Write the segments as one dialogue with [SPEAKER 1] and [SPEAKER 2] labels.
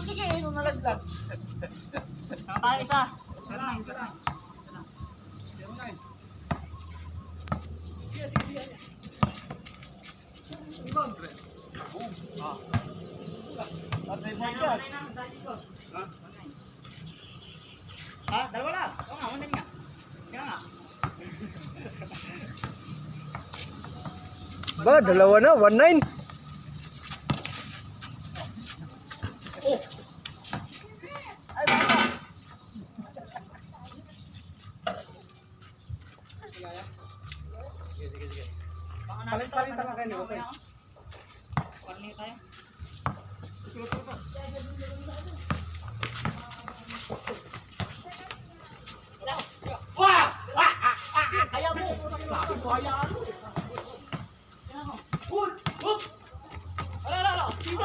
[SPEAKER 1] sige, ino nalaglag.
[SPEAKER 2] Tayo isa.
[SPEAKER 1] Isa lang. Atay mo yan.
[SPEAKER 2] Ha? Dalawa na. Oo nga, one nga. Kaya nga.
[SPEAKER 3] Ba, dalawa na, 1-9.
[SPEAKER 1] Oh. Ay, baka.
[SPEAKER 2] Sige.
[SPEAKER 1] Palit-palitan lang kayo. Okay.
[SPEAKER 2] Palit tayo.
[SPEAKER 1] Wah! Ayaw mo! Sabi ko, hayaan mo. Hup!
[SPEAKER 2] Alo. Dito.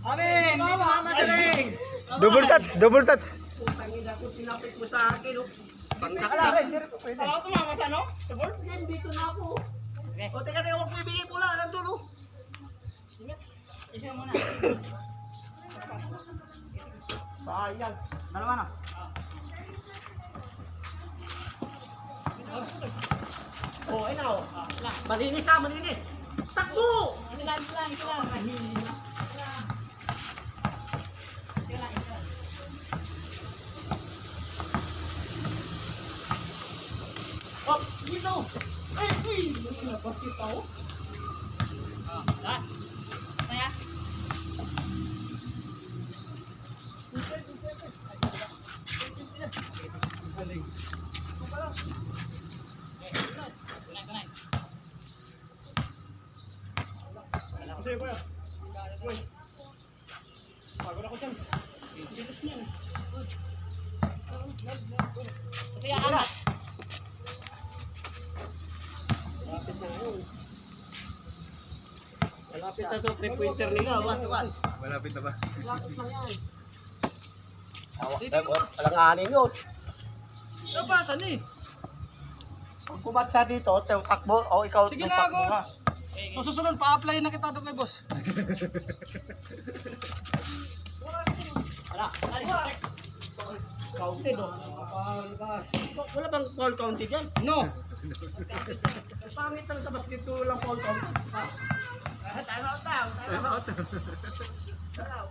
[SPEAKER 2] Amin. Dito mama sa ring.
[SPEAKER 3] Double touch.
[SPEAKER 1] Putang ina ko, tinapit mo sa akin.
[SPEAKER 2] Ala, Ako tumama sa ano? Sa board?
[SPEAKER 1] Yan, dito na ako.
[SPEAKER 2] Okay.
[SPEAKER 1] O, teka, huwag mo ibigay pula. Nandun, oh.
[SPEAKER 2] Isa muna.
[SPEAKER 1] Sayang.
[SPEAKER 2] Dalawa na.
[SPEAKER 1] Oh, ayun na, oh.
[SPEAKER 2] Lang.
[SPEAKER 1] Malinis ha, malinis. Takbo!
[SPEAKER 2] Isa lang.
[SPEAKER 1] Oh, dito! Ay, uy! Nabas ito, oh.
[SPEAKER 2] Last. Saya.
[SPEAKER 1] Sige, kuya. Uy. Pagod ako dyan.
[SPEAKER 2] Kasi angat.
[SPEAKER 1] Malapit na yun. Malapit na ito, 3-pointer nila.
[SPEAKER 3] Malapit na ba?
[SPEAKER 1] Malapit na yan.
[SPEAKER 3] Walang anin yun.
[SPEAKER 1] Nabasan eh.
[SPEAKER 3] Kung kumatsa dito, takbo, o ikaw
[SPEAKER 1] Sige
[SPEAKER 3] may
[SPEAKER 1] na,
[SPEAKER 3] takbo ka.
[SPEAKER 1] Gods. Susunod, pa-apply na kita doon kay boss.
[SPEAKER 2] Ala.
[SPEAKER 1] Counted, oh. Wala bang foul counted yan?
[SPEAKER 2] No.
[SPEAKER 1] Pangit lang sa basketball lang foul counted. Time out.